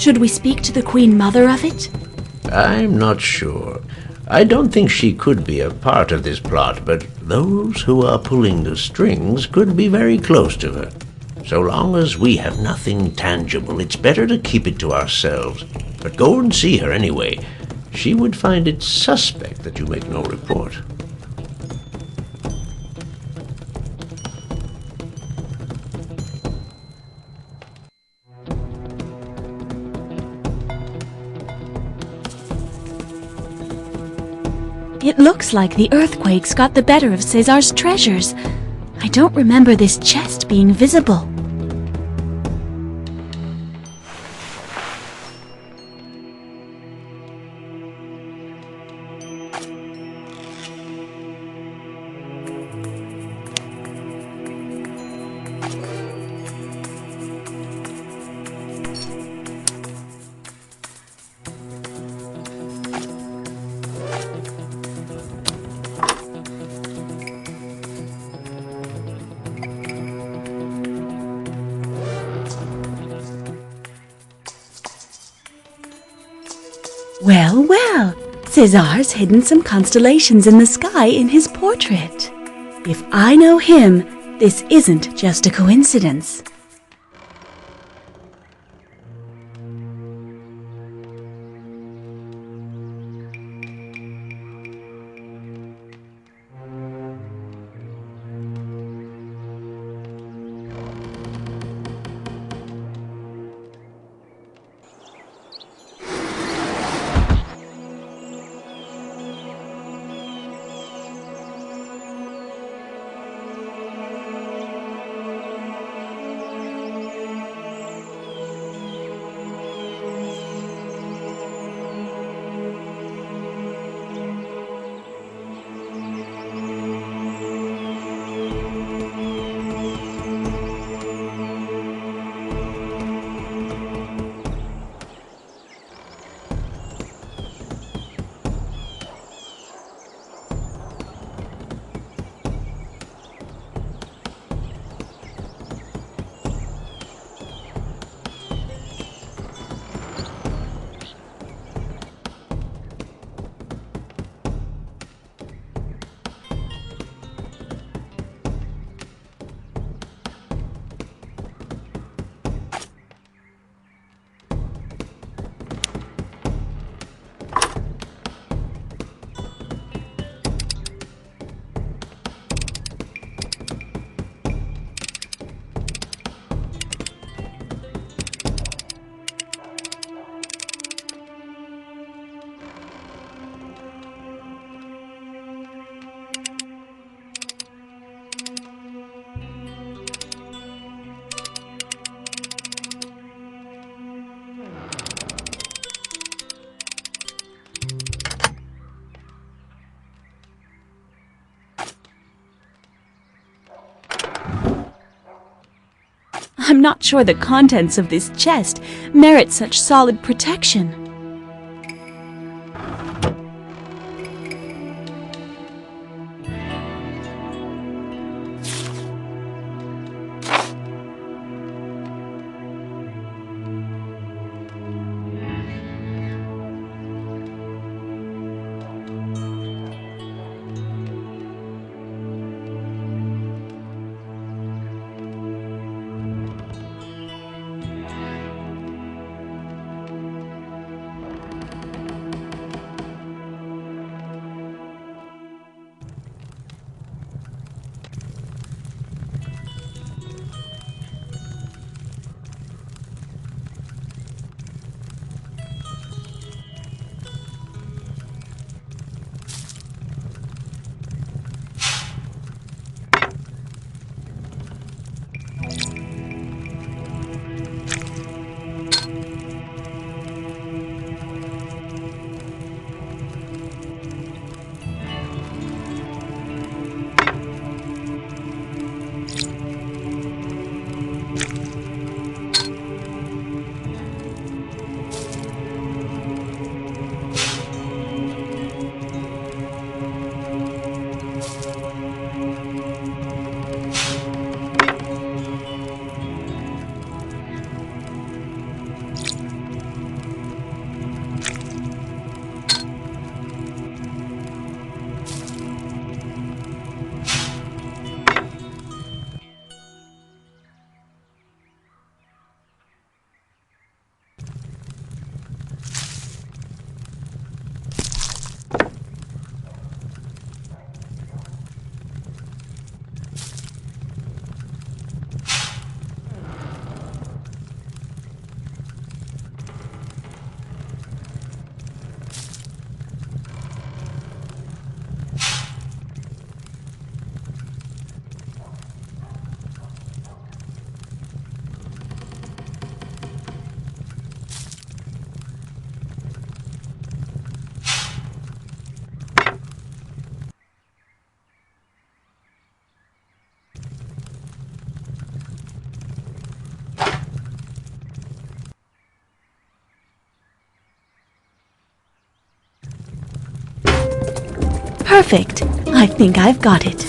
Should we speak to the Queen Mother of it? I'm not sure. I don't think she could be a part of this plot, but those who are pulling the strings could be very close to her. So long as we have nothing tangible, it's better to keep it to ourselves. But go and see her anyway. She would find it suspect that you make no report. It looks like the earthquakes got the better of Cesar's treasures. I don't remember this chest being visible. Well, well, Cesar's hidden some constellations in the sky in his portrait. If I know him, this isn't just a coincidence. I'm not sure the contents of this chest merit such solid protection. Perfect. I think I've got it.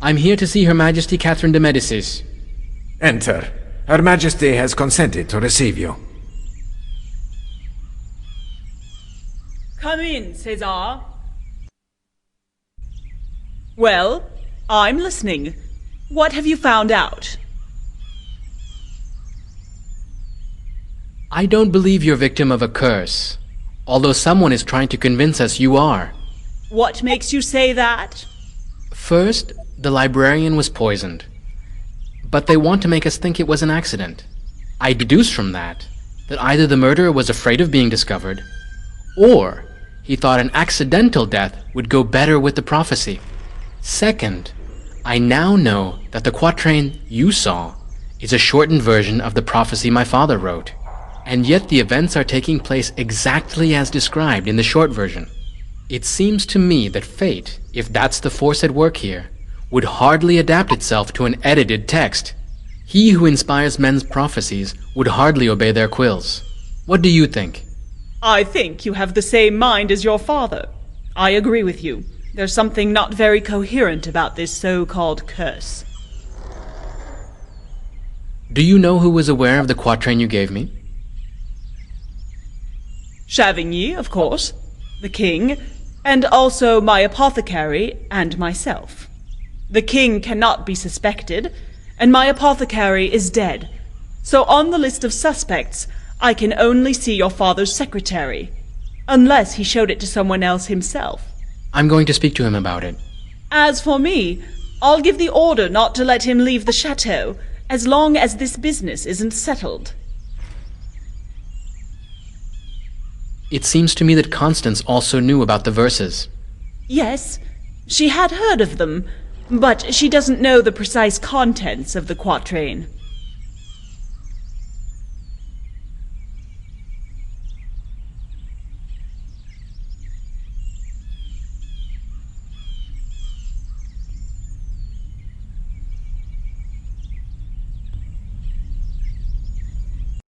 I'm here to see Her Majesty Catherine de Medicis. Enter. Her Majesty has consented to receive you. Come in, Cesar. Well, I'm listening. What have you found out? I don't believe you're victim of a curse, although someone is trying to convince us you are. What makes you say that? First, the librarian was poisoned, but they want to make us think it was an accident. I deduce from that either the murderer was afraid of being discovered, or he thought an accidental death would go better with the prophecy. Second, I now know that the quatrain you saw is a shortened version of the prophecy my father wrote, and yet the events are taking place exactly as described in the short version. It seems to me that fate, if that's the force at work here, would hardly adapt itself to an edited text. He who inspires men's prophecies would hardly obey their quills. What do you think? I think you have the same mind as your father. I agree with you. There's something not very coherent about this so-called curse. Do you know who was aware of the quatrain you gave me? Chavigny, of course, the king, and also my apothecary and myself. The king cannot be suspected, and my apothecary is dead. So on the list of suspects, I can only see your father's secretary, unless he showed it to someone else himself. I'm going to speak to him about it. As for me, I'll give the order not to let him leave the chateau, as long as this business isn't settled. It seems to me that Constance also knew about the verses. Yes, she had heard of them, but she doesn't know the precise contents of the quatrain.